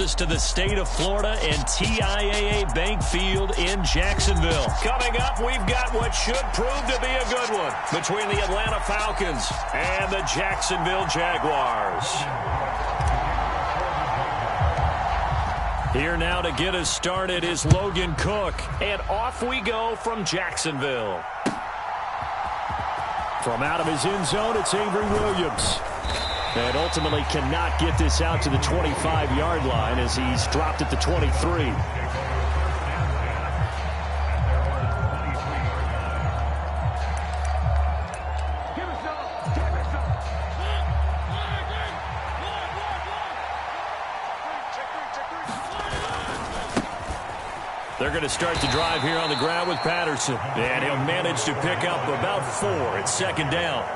us to the state of Florida and TIAA Bank Field in Jacksonville. Coming up, we've got what should prove to be a good one between the Atlanta Falcons and the Jacksonville Jaguars. Here now to get us started is Logan Cook. And off we go from Jacksonville. From out of his end zone, it's Avery Williams. And ultimately cannot get this out to the 25-yard line as he's dropped at the 23. They're going to start the drive here on the ground with Patterson. And he'll manage to pick up about 4 at second down.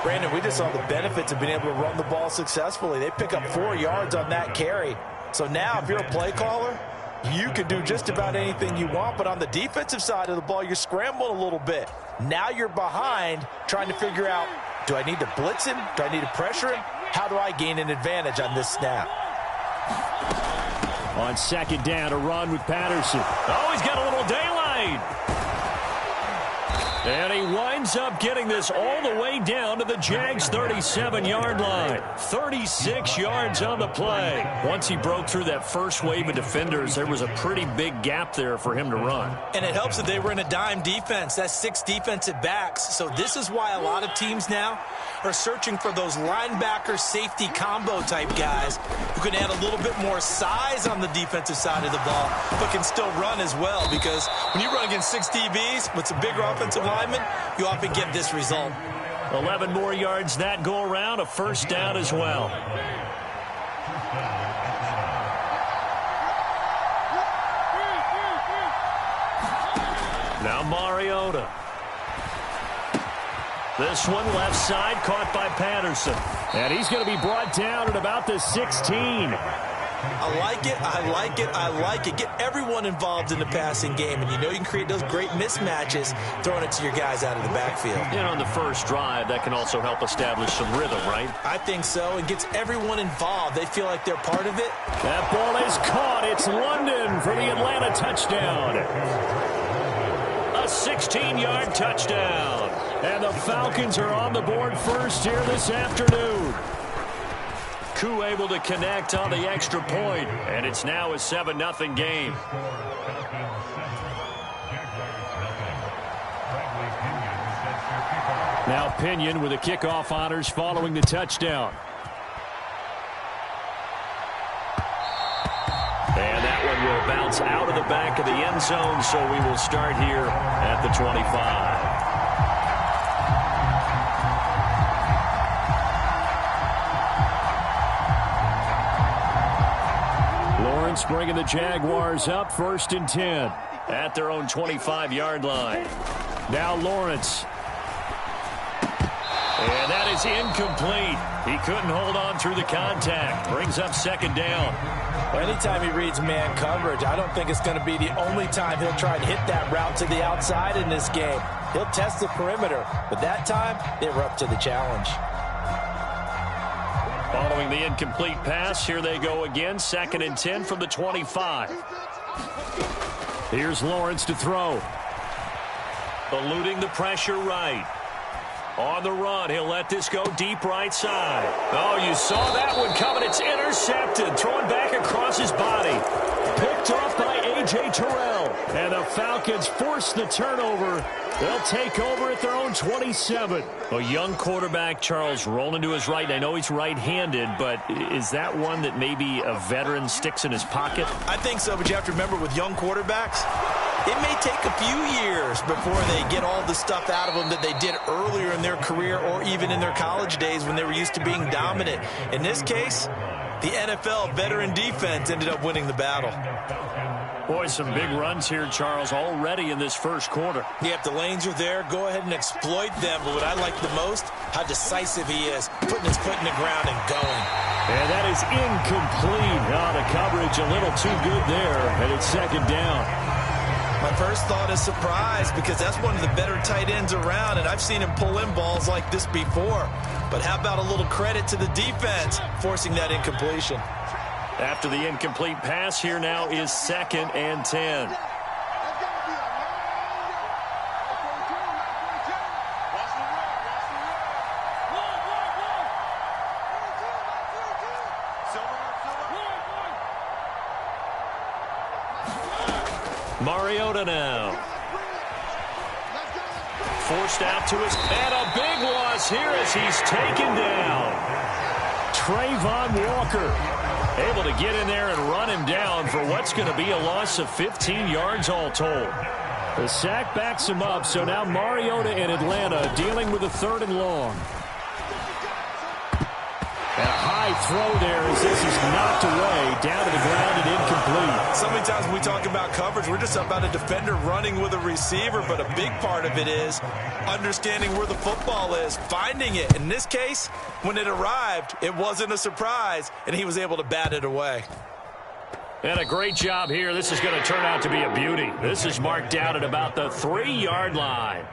Brandon, we just saw the benefits of being able to run the ball successfully. They pick up 4 yards on that carry. So now if you're a play caller, you can do just about anything you want. But on the defensive side of the ball, you're scrambling a little bit. Now you're behind trying to figure out, do I need to blitz him? Do I need to pressure him? How do I gain an advantage on this snap? On second down, a run with Patterson. Oh, he's got a little daylight. And he winds up getting this all the way down to the Jags' 37-yard line. 36 yards on the play. Once he broke through that first wave of defenders, there was a pretty big gap there for him to run. And it helps that they were in a dime defense. That's 6 defensive backs. So this is why a lot of teams now are searching for those linebacker safety combo type guys who can add a little bit more size on the defensive side of the ball, but can still run as well, because when you run against 6 DBs with some bigger offensive linemen, you often get this result. 11 more yards that go around, a first down as well. Now Mariota. This one left side caught by Patterson. And he's going to be brought down at about the 16. I like it, I like it, I like it. Get everyone involved in the passing game, and you know you can create those great mismatches throwing it to your guys out of the backfield. And on the first drive, that can also help establish some rhythm, right? I think so. It gets everyone involved. They feel like they're part of it. That ball is caught. It's London for the Atlanta touchdown. A 16-yard touchdown. And the Falcons are on the board first here this afternoon. Koo able to connect on the extra point, and it's now a 7-0 game. Now Pinion with the kickoff honors following the touchdown. And that one will bounce out of the back of the end zone, so we will start here at the 25. Bringing the Jaguars up 1st and 10 at their own 25-yard line. Now Lawrence. And that is incomplete. He couldn't hold on through the contact. Brings up 2nd down. Well, anytime he reads man coverage, I don't think it's going to be the only time he'll try to hit that route to the outside in this game. He'll test the perimeter, but that time they were up to the challenge. Following the incomplete pass, here they go again. 2nd and 10 from the 25. Here's Lawrence to throw. Eluding the pressure right. On the run, he'll let this go deep right side. Oh, you saw that one coming. It's intercepted. Thrown back across his body. Picked off by A.J. Terrell. And the Falcons force the turnover. They'll take over at their own 27. A young quarterback, Charles, rolling to his right. I know he's right-handed, but is that one that maybe a veteran sticks in his pocket? I think so, but you have to remember with young quarterbacks, it may take a few years before they get all the stuff out of them that they did earlier in their career or even in their college days when they were used to being dominant. In this case, the NFL veteran defense ended up winning the battle. Boy, some big runs here, Charles, already in this first quarter. Yeah, if the lanes are there, go ahead and exploit them. But what I like the most, how decisive he is, putting his foot in the ground and going. And that is incomplete. Oh, the coverage a little too good there, and it's 2nd down. My first thought is surprise, because that's one of the better tight ends around, and I've seen him pull in balls like this before. But how about a little credit to the defense forcing that incompletion? After the incomplete pass, here now is 2nd and 10. Mariota now. Forced out to his, and a big loss here as he's taken down. Trayvon Walker able to get in there and run him down for what's going to be a loss of 15 yards all told. The sack backs him up, so now Mariota in Atlanta dealing with a 3rd and long. And a high throw there as this is knocked away, down to the ground and incomplete. So many times when we talk about coverage, we're just about a defender running with a receiver, but a big part of it is understanding where the football is, finding it. In this case, when it arrived, it wasn't a surprise, and he was able to bat it away. And a great job here. This is going to turn out to be a beauty. This is marked out at about the 3-yard line.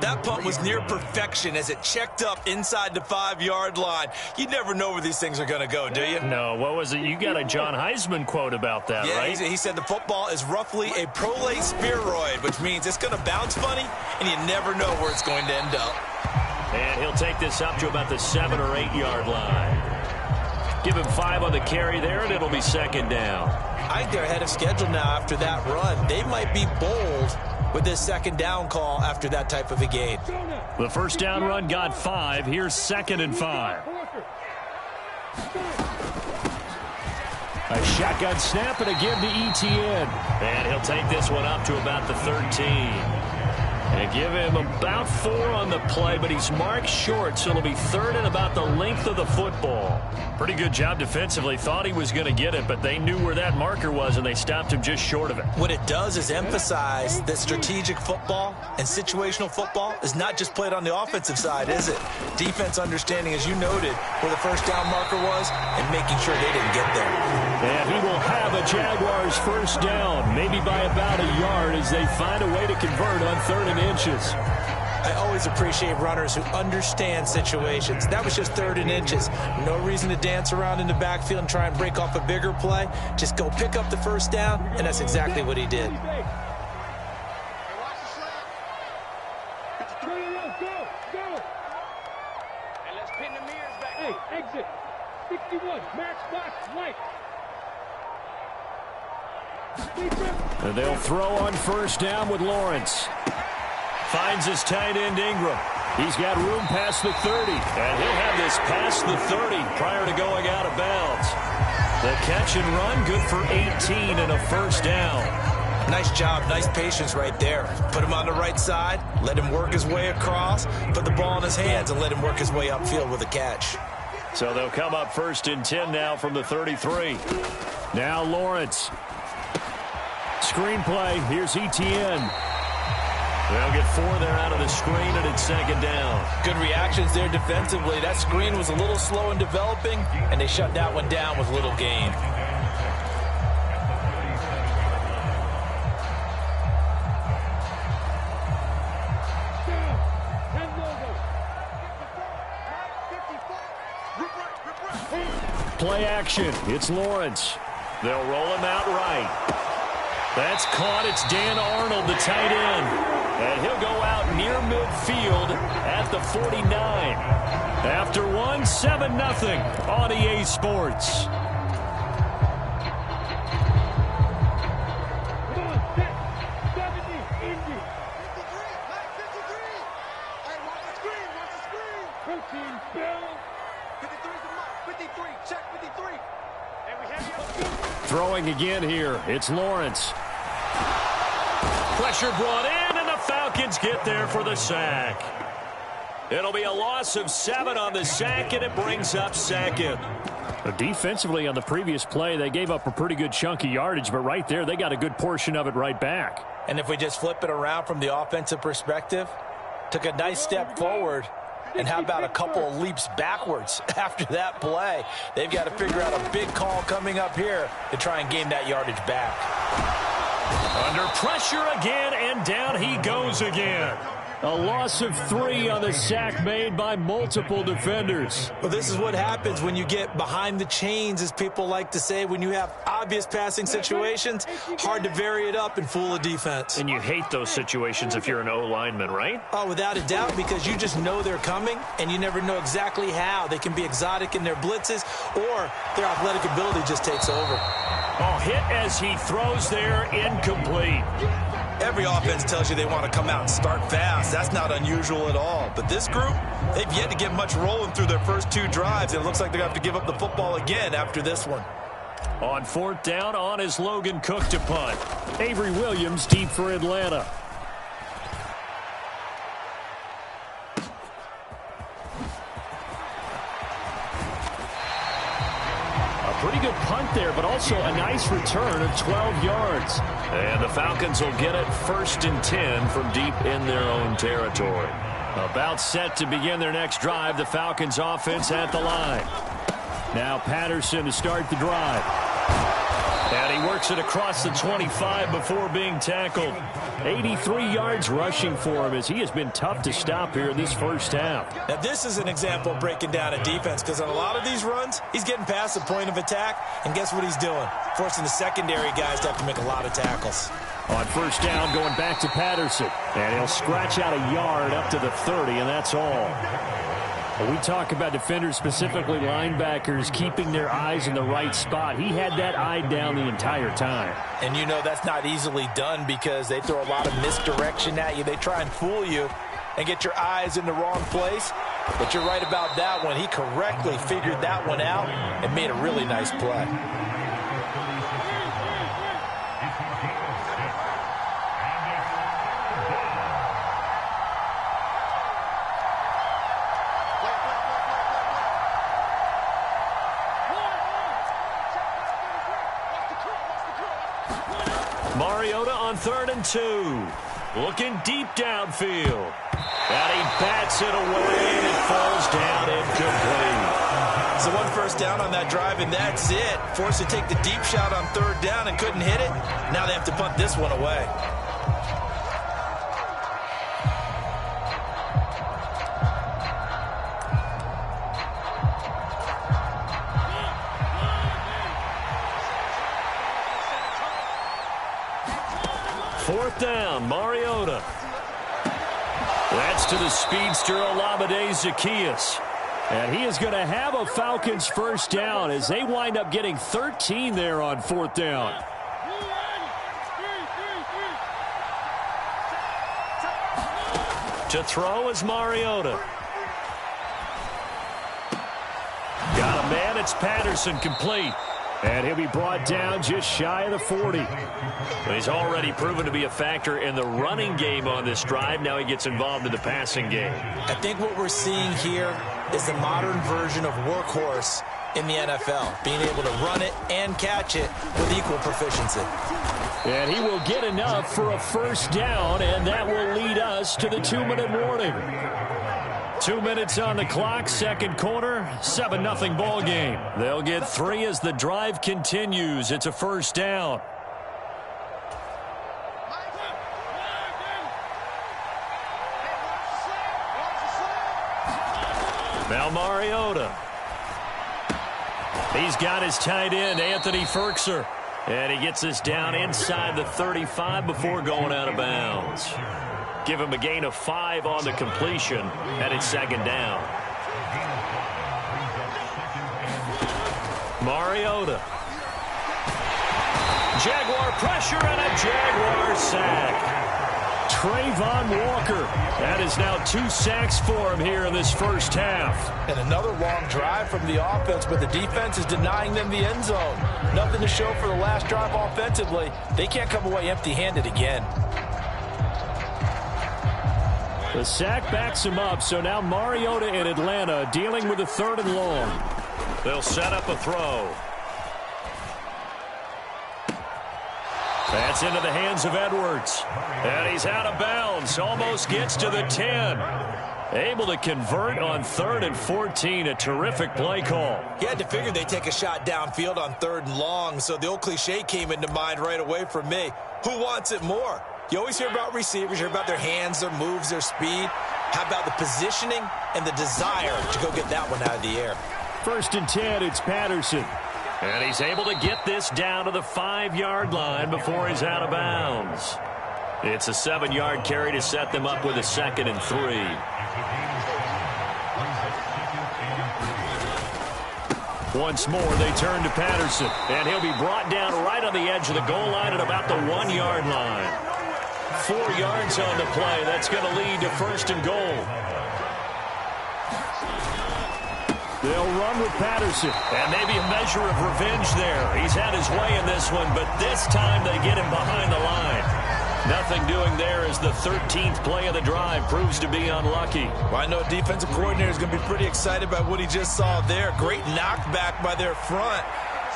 That punt was near perfection as it checked up inside the 5-yard line. You never know where these things are going to go, do you? No, what was it? You got a John Heisman quote about that, right? Yeah, he said the football is roughly a prolate spheroid, which means it's going to bounce funny, and you never know where it's going to end up. And he'll take this up to about the 7 or 8-yard line. Give him 5 on the carry there, and it'll be 2nd down. I think they're ahead of schedule now after that run. They might be bold with this 2nd down call after that type of a game. The first down run got 5. Here's 2nd and 5. A shotgun snap and a give to ETN. And he'll take this one up to about the 13. And give him about 4 on the play, but he's marked short, so it'll be 3rd and about the length of the football. Pretty good job defensively. Thought he was going to get it, but they knew where that marker was, and they stopped him just short of it. What it does is emphasize that strategic football and situational football is not just played on the offensive side, is it? Defense understanding, as you noted, where the first down marker was and making sure they didn't get there. And he will have a Jaguars first down, maybe by about a yard as they find a way to convert on 3rd and inches. I always appreciate runners who understand situations. That was just 3rd and inches. No reason to dance around in the backfield and try and break off a bigger play. Just go pick up the first down, and that's exactly what he did. Exit. 61. Matchbox light. And they'll throw on first down with Lawrence. Finds his tight end Ingram. He's got room past the 30. And he'll have this past the 30 prior to going out of bounds. The catch and run good for 18 and a first down. Nice job, nice patience right there. Put him on the right side, let him work his way across, put the ball in his hands and let him work his way upfield with a catch. So they'll come up 1st and 10 now from the 33. Now Lawrence. Screenplay. Here's ETN. They'll get 4 there out of the screen, and it's 2nd down. Good reactions there defensively. That screen was a little slow in developing, and they shut that one down with little gain. Play action. It's Lawrence. They'll roll him out right. That's caught. It's Dan Arnold, the tight end. And he'll go out near midfield at the 49. After one, 7-0 on EA Sports. Throwing again here. It's Lawrence. Pressure brought in, and the Falcons get there for the sack. It'll be a loss of 7 on the sack, and it brings up 2nd. Defensively on the previous play, they gave up a pretty good chunk of yardage, but right there, they got a good portion of it right back. And if we just flip it around from the offensive perspective, took a nice step forward, and how about a couple of leaps backwards after that play? They've got to figure out a big call coming up here to try and gain that yardage back. Under pressure again, and down he goes again. A loss of 3 on the sack made by multiple defenders. Well, this is what happens when you get behind the chains, as people like to say. When you have obvious passing situations, hard to vary it up and fool a defense. And you hate those situations if you're an O-lineman, right? Oh, without a doubt, because you just know they're coming, and you never know exactly how. They can be exotic in their blitzes, or their athletic ability just takes over. Oh, hit as he throws there, incomplete. Every offense tells you they want to come out and start fast. That's not unusual at all. But this group, they've yet to get much rolling through their first 2 drives. And it looks like they're going to have to give up the football again after this one. On 4th down, on is Logan Cook to punt. Avery Williams deep for Atlanta. Pretty good punt there, but also a nice return of 12 yards. And the Falcons will get it 1st and 10 from deep in their own territory. About set to begin their next drive. The Falcons offense at the line. Now Patterson to start the drive. And he works it across the 25 before being tackled. 83 yards rushing for him as he has been tough to stop here in this first half. Now, this is an example of breaking down a defense, because on a lot of these runs, he's getting past the point of attack, and guess what he's doing? Forcing the secondary guys to have to make a lot of tackles. On 1st down, going back to Patterson. And he'll scratch out a yard up to the 30, and that's all. When we talk about defenders, specifically linebackers, keeping their eyes in the right spot. He had that eye down the entire time. And you know that's not easily done because they throw a lot of misdirection at you. They try and fool you and get your eyes in the wrong place. But you're right about that one. He correctly figured that one out and made a really nice play. Mariota on 3rd and 2. Looking deep downfield. And he bats it away, and it falls down incomplete. So 1 first down on that drive, and that's it. Forced to take the deep shot on 3rd down and couldn't hit it. Now they have to punt this one away. Fourth down, Mariota. That's to the speedster Olamide Zaccheaus. And he is going to have a Falcons first down as they wind up getting 13 there on 4th down. To throw is Mariota. Got a man, it's Patterson, complete. And he'll be brought down just shy of the 40. He's already proven to be a factor in the running game on this drive. Now he gets involved in the passing game. I think what we're seeing here is the modern version of workhorse in the NFL, being able to run it and catch it with equal proficiency. And he will get enough for a first down, and that will lead us to the 2-minute warning. 2 minutes on the clock, second quarter, 7-0 ball game. They'll get 3 as the drive continues. It's a first down. Now Mariota. He's got his tight end, Anthony Ferkser. And he gets us down inside the 35 before going out of bounds. Give him a gain of 5 on the completion, and it's second down. Mariota. Jaguar pressure and a Jaguar sack. Trayvon Walker. That is now 2 sacks for him here in this first half. And another long drive from the offense, but the defense is denying them the end zone. Nothing to show for the last drive offensively. They can't come away empty-handed again. The sack backs him up, so now Mariota in Atlanta dealing with a 3rd and long. They'll set up a throw. That's into the hands of Edwards. And he's out of bounds. Almost gets to the 10. Able to convert on 3rd and 14. A terrific play call. You had to figure they'd take a shot downfield on 3rd and long, so the old cliche came into mind right away for me. Who wants it more? You always hear about receivers, you hear about their hands, their moves, their speed. How about the positioning and the desire to go get that one out of the air? 1st and 10, it's Patterson. And he's able to get this down to the 5-yard line before he's out of bounds. It's a 7-yard carry to set them up with a 2nd and 3. Once more, they turn to Patterson, and he'll be brought down right on the edge of the goal line at about the 1-yard line. 4 yards on the play. That's going to lead to 1st and goal. They'll run with Patterson, and maybe a measure of revenge there. He's had his way in this one, but this time they get him behind the line. Nothing doing there as the 13th play of the drive proves to be unlucky. Well, I know a defensive coordinator is going to be pretty excited by what he just saw there. Great knockback by their front.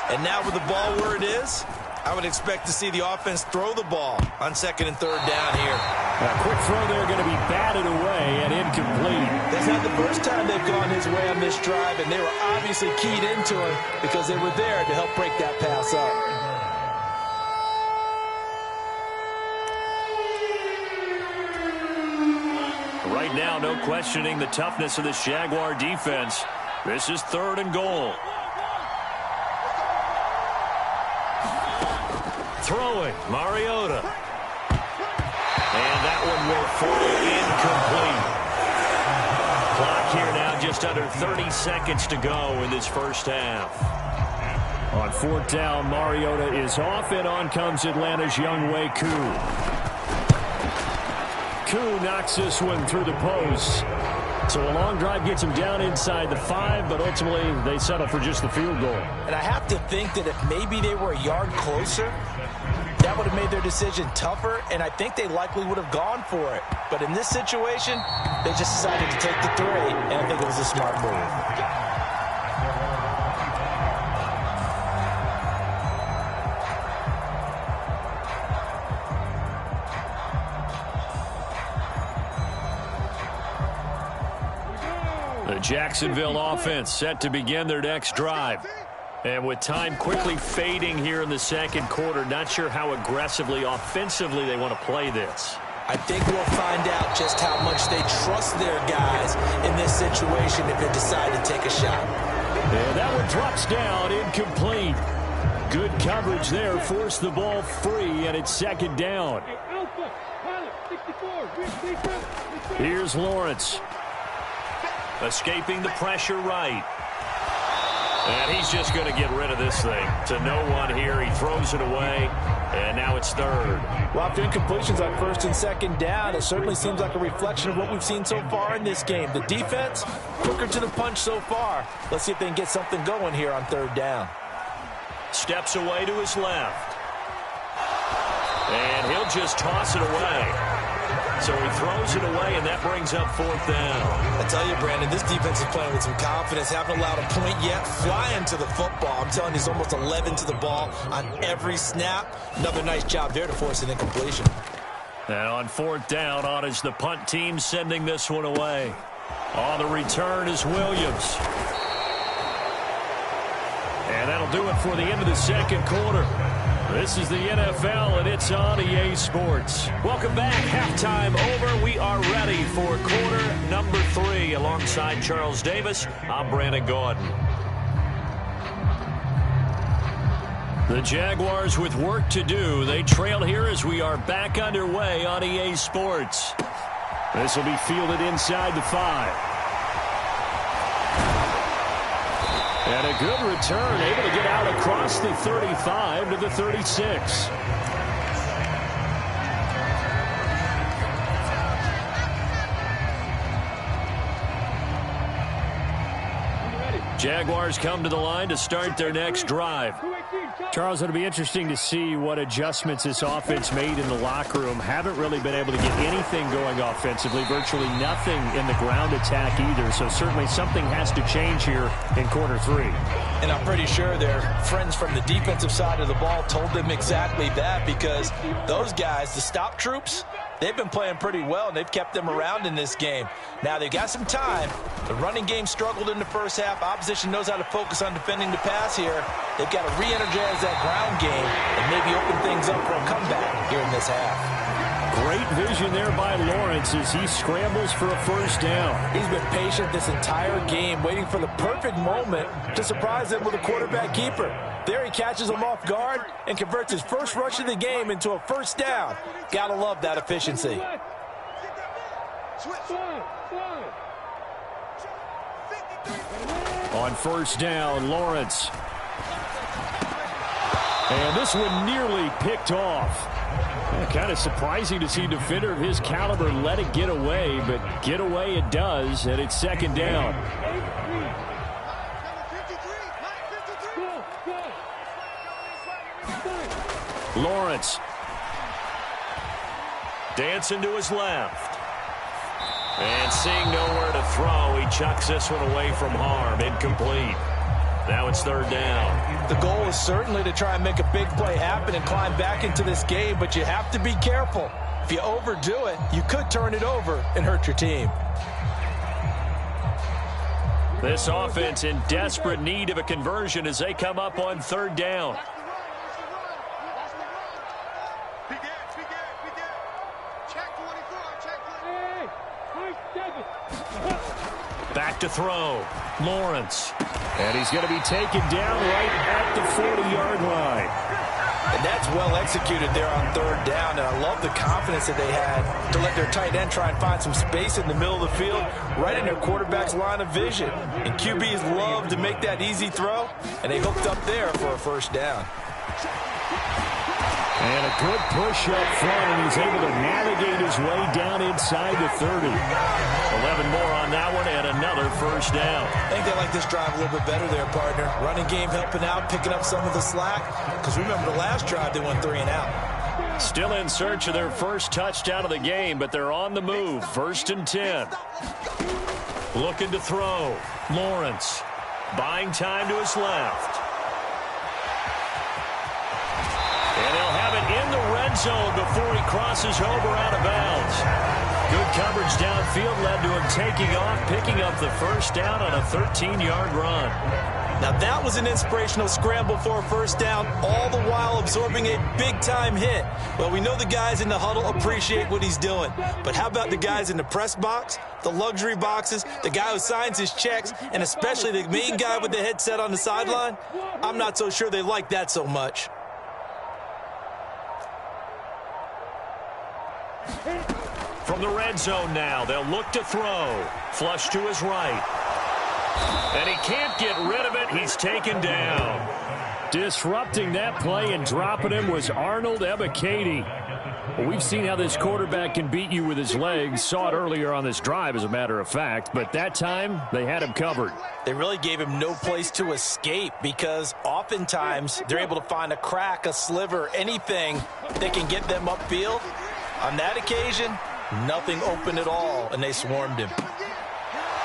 And now with the ball where it is, I would expect to see the offense throw the ball on 2nd and 3rd down here. A quick throw there going to be batted away and incomplete. That's not the first time they've gone his way on this drive, and they were obviously keyed into him because they were there to help break that pass up. Right now, no questioning the toughness of this Jaguar defense. This is 3rd and goal. Throwing, Mariota. And that one will fall incomplete. Clock here now, just under 30 seconds to go in this first half. On 4th down, Mariota is off, and on comes Atlanta's Younghoe Koo. Koo knocks this one through the post. So a long drive gets him down inside the 5, but ultimately they settle for just the field goal. And I have to think that if maybe they were a yard closer, that would have made their decision tougher, and I think they likely would have gone for it. But in this situation, they just decided to take the 3, and I think it was a smart move. The Jacksonville offense set to begin their next drive. And with time quickly fading here in the 2nd quarter, not sure how aggressively, offensively they want to play this. I think we'll find out just how much they trust their guys in this situation if they decide to take a shot. And that one drops down, incomplete. Good coverage there, forced the ball free, and it's 2nd down. Here's Lawrence. Escaping the pressure right. And he's just going to get rid of this thing. To no one here. He throws it away. And now it's 3rd. Well, after incompletions on 1st and 2nd down, it certainly seems like a reflection of what we've seen so far in this game. The defense, quicker to the punch so far. Let's see if they can get something going here on 3rd down. Steps away to his left. And he'll just toss it away. So he throws it away, and that brings up 4th down. I tell you, Brandon, this defense is playing with some confidence. Haven't allowed a point yet. Flying to the football. I'm telling you, he's almost 11 to the ball on every snap. Another nice job there to force an incompletion. And on 4th down, on is the punt team sending this one away. On the return is Williams. And that'll do it for the end of the 2nd quarter. This is the NFL, and it's on EA Sports. Welcome back. Halftime over. We are ready for quarter number 3. Alongside Charles Davis, I'm Brandon Gordon. The Jaguars with work to do. They trail here as we are back underway on EA Sports. This will be fielded inside the 5. And a good return, able to get out across the 35 to the 36. Jaguars come to the line to start their next drive. Charles, it'll be interesting to see what adjustments this offense made in the locker room. Haven't really been able to get anything going offensively, virtually nothing in the ground attack either. So certainly something has to change here in quarter 3. And I'm pretty sure their friends from the defensive side of the ball told them exactly that, because those guys, the stop troops, they've been playing pretty well, and they've kept them around in this game. Now, they've got some time. The running game struggled in the first half. Opposition knows how to focus on defending the pass here. They've got to re-energize that ground game and maybe open things up for a comeback here in this half. Great vision there by Lawrence as he scrambles for a first down. He's been patient this entire game, waiting for the perfect moment to surprise him with a quarterback keeper. There he catches him off guard and converts his first rush of the game into a first down. Gotta love that efficiency. On first down, Lawrence. And this one nearly picked off. Kind of surprising to see a defender of his caliber let it get away, but get away it does, and it's second down. Lawrence. Dancing to his left. And seeing nowhere to throw, he chucks this one away from harm. Incomplete. Now it's third down. The goal is certainly to try and make a big play happen and climb back into this game, but you have to be careful. If you overdo it, you could turn it over and hurt your team. This offense in desperate need of a conversion as they come up on third down. Back to throw. Lawrence. And he's going to be taken down right at the 40-yard line. And that's well executed there on third down, and I love the confidence that they had to let their tight end try and find some space in the middle of the field, right in their quarterback's line of vision. And QBs love to make that easy throw, and they hooked up there for a first down. And a good push up front, and he's able to navigate his way down inside the 30. 11 more on that one, and another first down. I think they like this drive a little bit better there, partner. Running game helping out, picking up some of the slack. Because remember, the last drive, they went 3 and out. Still in search of their first touchdown of the game, but they're on the move. First and 10. Looking to throw. Lawrence. Buying time to his left. And he'll have it in the red zone before he crosses over out of bounds. Good coverage downfield led to him taking off, picking up the first down on a 13-yard run. Now that was an inspirational scramble for a first down, all the while absorbing a big-time hit. Well, we know the guys in the huddle appreciate what he's doing. But how about the guys in the press box, the luxury boxes, the guy who signs his checks, and especially the main guy with the headset on the sideline? I'm not so sure they like that so much. From the red zone now, they'll look to throw. Flush to his right. And he can't get rid of it. He's taken down. Disrupting that play and dropping him was Arnold Ebiketie. Well, we've seen how this quarterback can beat you with his legs. Saw it earlier on this drive, as a matter of fact. But that time, they had him covered. They really gave him no place to escape because oftentimes they're able to find a crack, a sliver, anything that can get them upfield. On that occasion, nothing open at all, and they swarmed him.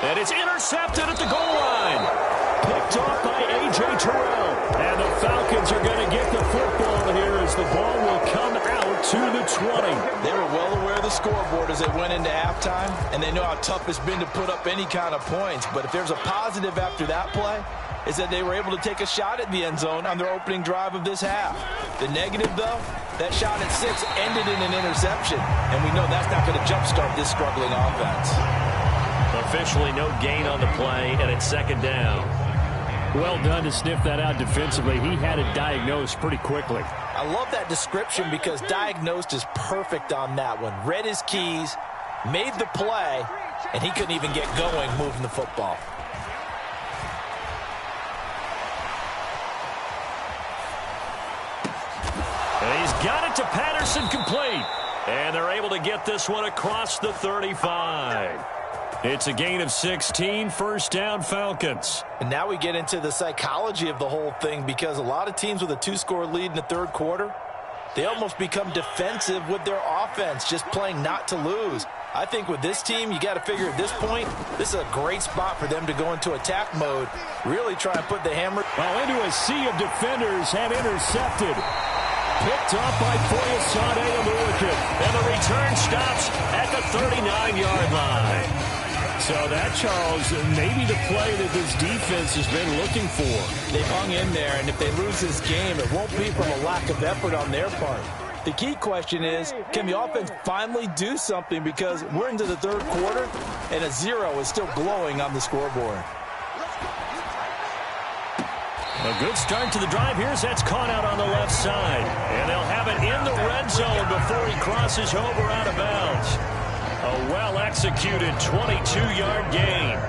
And it's intercepted at the goal line. Picked off by A.J. Terrell. And the Falcons are going to get the football here as the ball will come out to the 20. They were well aware of the scoreboard as they went into halftime, and they know how tough it's been to put up any kind of points. But if there's a positive after that play, is that they were able to take a shot at the end zone on their opening drive of this half. The negative, though, that shot at 6 ended in an interception, and we know that's not going to jumpstart this struggling offense. Officially no gain on the play, and it's second down. Well done to sniff that out defensively. He had it diagnosed pretty quickly. I love that description because diagnosed is perfect on that one. Read his keys, made the play, and he couldn't even get going moving the football. And he's got it to Patterson, complete. And they're able to get this one across the 35. It's a gain of 16, first down Falcons. And now we get into the psychology of the whole thing because a lot of teams with a 2-score lead in the third quarter, they almost become defensive with their offense, just playing not to lose. I think with this team, you got to figure at this point, this is a great spot for them to go into attack mode, really try and put the hammer. Well, into a sea of defenders and intercepted. Picked off by Foyesade Aluakin. And the return stops at the 39-yard line. So that, Charles, maybe the play that this defense has been looking for. They've hung in there, and if they lose this game, it won't be from a lack of effort on their part. The key question is, can the offense finally do something, because we're into the third quarter and a 0 is still glowing on the scoreboard. A good start to the drive. Here's that's caught out on the left side. And they'll have it in the red zone before he crosses over out of bounds. A well-executed 22-yard gain.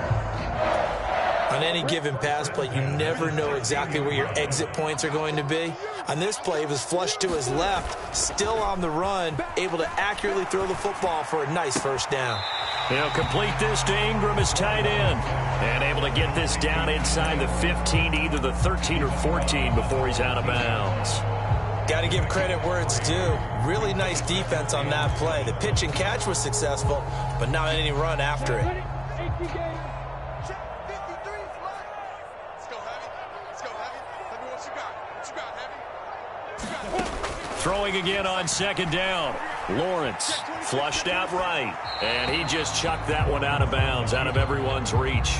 On any given pass play, you never know exactly where your exit points are going to be. On this play, it was flushed to his left, still on the run, able to accurately throw the football for a nice first down. He'll complete this to Ingram as tight end. And able to get this down inside the 15, either the 13 or 14 before he's out of bounds. Got to give credit where it's due. Really nice defense on that play. The pitch and catch was successful, but not any run after it. Throwing again on second down. Lawrence flushed out right, and he just chucked that one out of bounds, out of everyone's reach.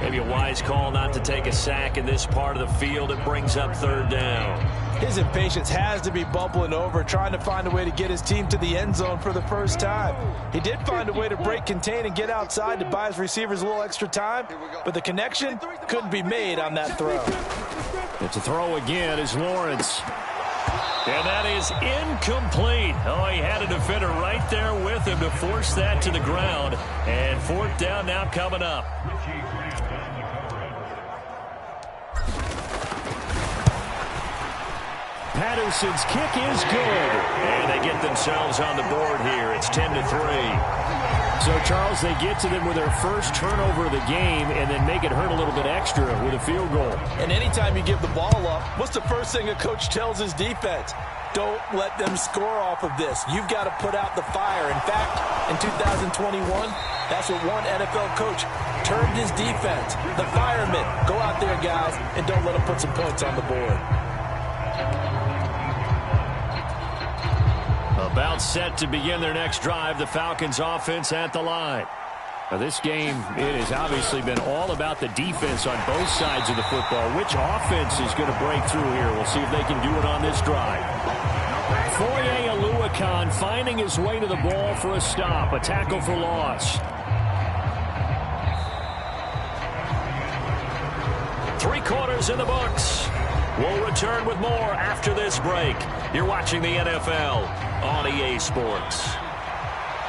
Maybe a wise call not to take a sack in this part of the field. It brings up third down. His impatience has to be bubbling over, trying to find a way to get his team to the end zone for the first time. He did find a way to break contain and get outside to buy his receivers a little extra time, but the connection couldn't be made on that throw. It's a throw again as Lawrence. And that is incomplete. Oh, he had a defender right there with him to force that to the ground. And fourth down now coming up. Patterson's kick is good. And they get themselves on the board here. It's 10-3. So, Charles, they get to them with their first turnover of the game and then make it hurt a little bit extra with a field goal. And anytime you give the ball up, what's the first thing a coach tells his defense? Don't let them score off of this. You've got to put out the fire. In fact, in 2021, that's what one NFL coach termed his defense. The firemen. Go out there, guys, and don't let them put some points on the board. About set to begin their next drive, the Falcons offense at the line. Now this game, it has obviously been all about the defense on both sides of the football. Which offense is going to break through here? We'll see if they can do it on this drive. Foye Oluokun finding his way to the ball for a stop, a tackle for loss. 3 quarters in the books. We'll return with more after this break. You're watching the NFL on EA Sports.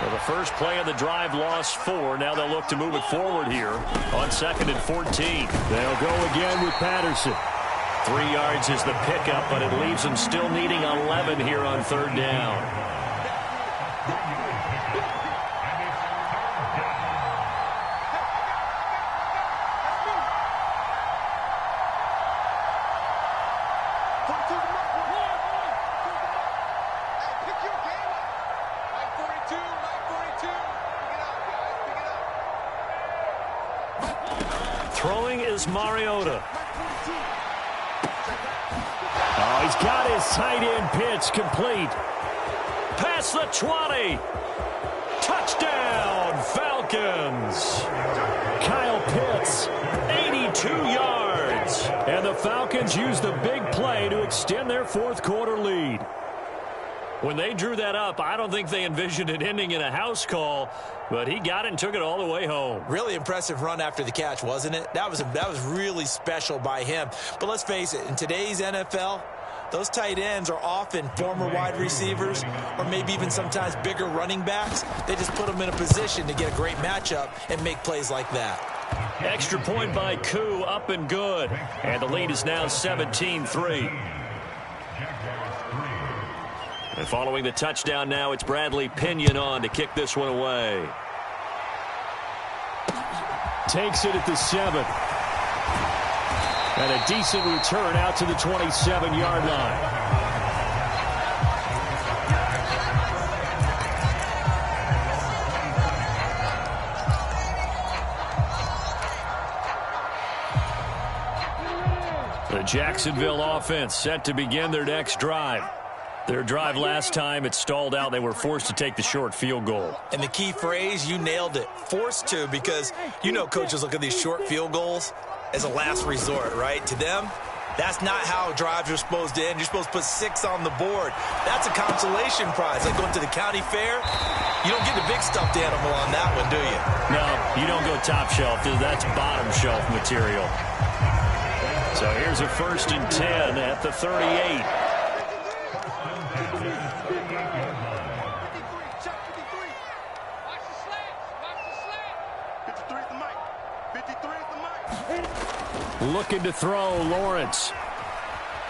Well, the first play of the drive lost 4. Now they'll look to move it forward here on 2nd and 14. They'll go again with Patterson. 3 yards is the pickup, but it leaves them still needing 11 here on third down. Throwing is Mariota. Oh, he's got his tight end pitch complete. Past the 20. Touchdown, Falcons. Kyle Pitts, 82 yards. And the Falcons use the big play to extend their fourth quarter lead. When they drew that up, I don't think they envisioned it ending in a house call, but he got it and took it all the way home. Really impressive run after the catch, wasn't it? That was really special by him. But let's face it, in today's NFL, those tight ends are often former wide receivers or maybe even sometimes bigger running backs. They just put them in a position to get a great matchup and make plays like that. Extra point by Koo, up and good. And the lead is now 17-3. And following the touchdown now, it's Bradley Pinion on to kick this one away. Takes it at the 7. And a decent return out to the 27-yard line. The Jacksonville offense set to begin their next drive. Their drive last time, it stalled out. They were forced to take the short field goal. And the key phrase, you nailed it, forced to, because you know coaches look at these short field goals as a last resort, right? To them, That's not how drives are supposed to end. You're supposed to put 6 on the board. That's a consolation prize. Like going to the county fair, you don't get the big stuffed animal on that one, do you? No, you don't go top shelf. That's bottom shelf material. So here's a 1st and 10 at the 38. Looking to throw, Lawrence.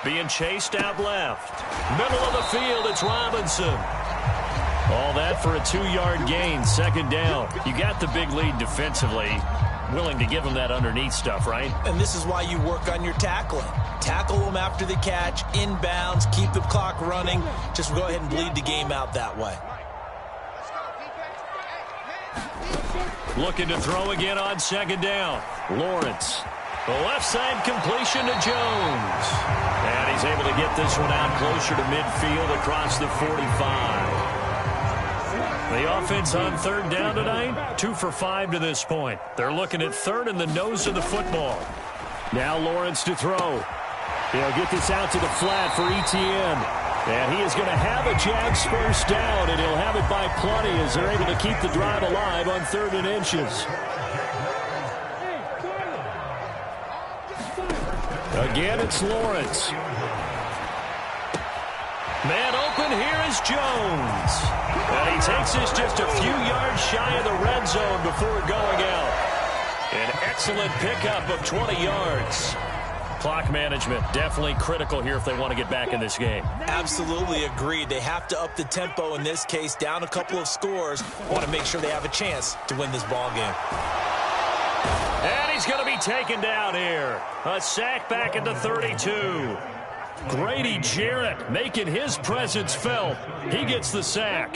Being chased out left. Middle of the field, it's Robinson. All that for a 2-yard gain, 2nd down. You got the big lead defensively. Willing to give them that underneath stuff, right? And this is why you work on your tackling. Tackle them after the catch, inbounds, keep the clock running. Just go ahead and bleed the game out that way. Looking to throw again on 2nd down. Lawrence. The left side completion to Jones. And he's able to get this one out closer to midfield across the 45. The offense on 3rd down tonight, 2 for 5 to this point. They're looking at 3rd and the nose of the football. Now Lawrence to throw. He'll get this out to the flat for Etienne. And he is going to have a Jags first down, and he'll have it by plenty as they're able to keep the drive alive on 3rd and inches. Again, it's Lawrence. Man open, here is Jones. And he takes this just a few yards shy of the red zone before going out. An excellent pickup of 20 yards. Clock management definitely critical here if they want to get back in this game. Absolutely agreed. They have to up the tempo in this case, down a couple of scores. Want to make sure they have a chance to win this ball game. And he's going to be taken down here. A sack back at the 32. Grady Jarrett making his presence felt. He gets the sack.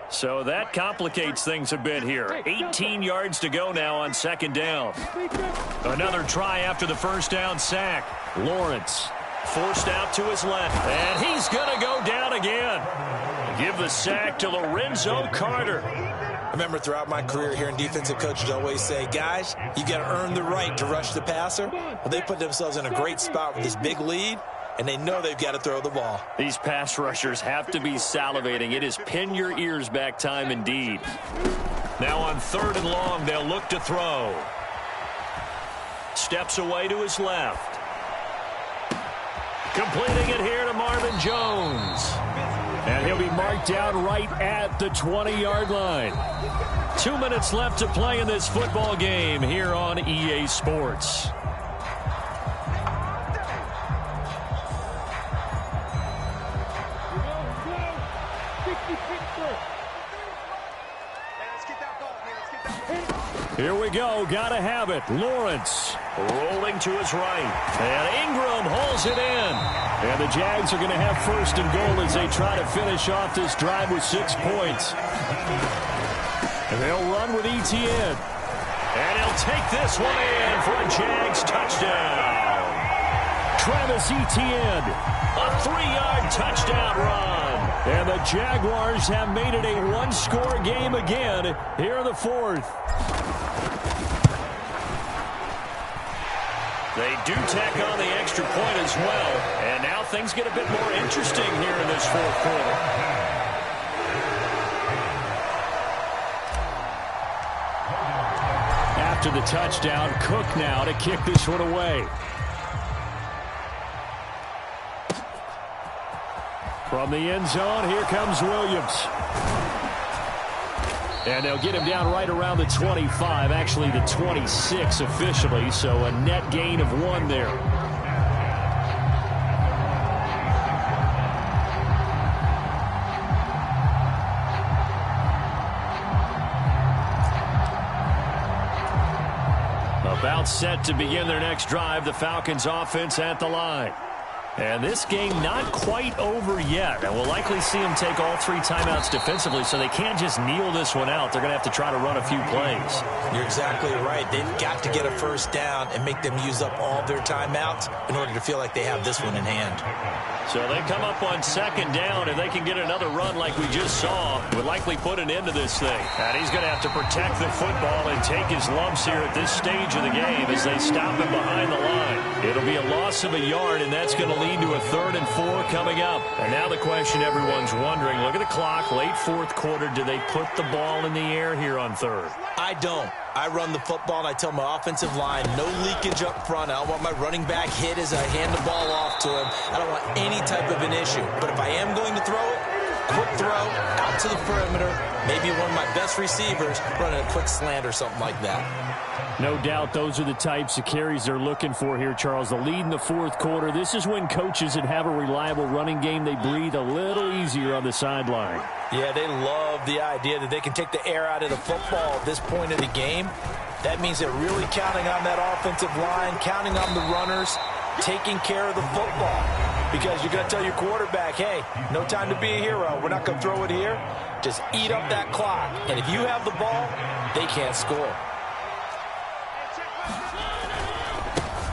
So that complicates things a bit here. 18 yards to go now on 2nd down. Another try after the 1st down sack. Lawrence forced out to his left. And he's going to go down again. Give the sack to Lorenzo Carter. I remember throughout my career hearing defensive coaches always say, guys, you got to earn the right to rush the passer. Well, they put themselves in a great spot with this big lead, and they know they've got to throw the ball. These pass rushers have to be salivating. It is pin your ears back time indeed. Now on 3rd and long, they'll look to throw. Steps away to his left. Completing it here to Marvin Jones. And he'll be marked down right at the 20-yard line. 2 minutes left to play in this football game here on EA Sports. Here we go. Gotta have it. Lawrence rolling to his right. And Ingram holds it in. And the Jags are going to have 1st and goal as they try to finish off this drive with 6 points. And they'll run with Etienne. And he'll take this one in for a Jags touchdown. Travis Etienne, a 3-yard touchdown run. And the Jaguars have made it a 1-score game again here in the 4th. They do tack on the extra point as well. And now things get a bit more interesting here in this 4th quarter. After the touchdown, Cook now to kick this one away. From the end zone, here comes Williams. And they'll get him down right around the 25, actually the 26 officially, so a net gain of 1 there. About set to begin their next drive, the Falcons offense at the line. And this game not quite over yet. And we'll likely see them take all 3 timeouts defensively, so they can't just kneel this one out. They're going to have to try to run a few plays. You're exactly right. They've got to get a 1st down and make them use up all their timeouts in order to feel like they have this one in hand. So they come up on 2nd down, and they can get another run like we just saw. Would likely put an end to this thing. And he's going to have to protect the football and take his lumps here at this stage of the game as they stop him behind the line. It'll be a loss of a yard, and that's going to lead to a 3rd and 4 coming up. And now the question everyone's wondering, look at the clock, late 4th quarter, do they put the ball in the air here on 3rd? I don't. I run the football, and I tell my offensive line, no leakage up front. I don't want my running back hit as I hand the ball off to him. I don't want any type of an issue. But if I am going to throw it, quick throw, out to the perimeter, maybe one of my best receivers running a quick slant or something like that. No doubt those are the types of carries they're looking for here, Charles. The lead in the 4th quarter. This is when coaches that have a reliable running game, they breathe a little easier on the sideline. Yeah, they love the idea that they can take the air out of the football at this point of the game. That means they're really counting on that offensive line, counting on the runners, taking care of the football. Because you're going to tell your quarterback, hey, no time to be a hero. We're not going to throw it here. Just eat up that clock. And if you have the ball, they can't score.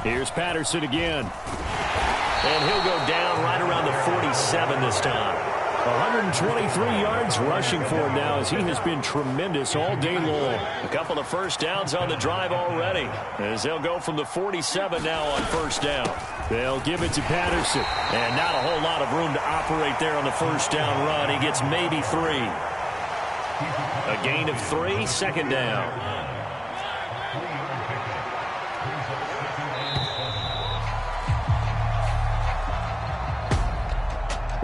Here's Patterson again. And he'll go down right around the 47 this time. 123 yards rushing for him now as he has been tremendous all day long. A couple of first downs on the drive already as they'll go from the 47 now on first down. They'll give it to Patterson. And not a whole lot of room to operate there on the first down run. He gets maybe 3. A gain of 3, 2nd down.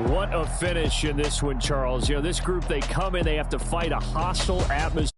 What a finish in this one, Charles. You know, this group, they come in, they have to fight a hostile atmosphere.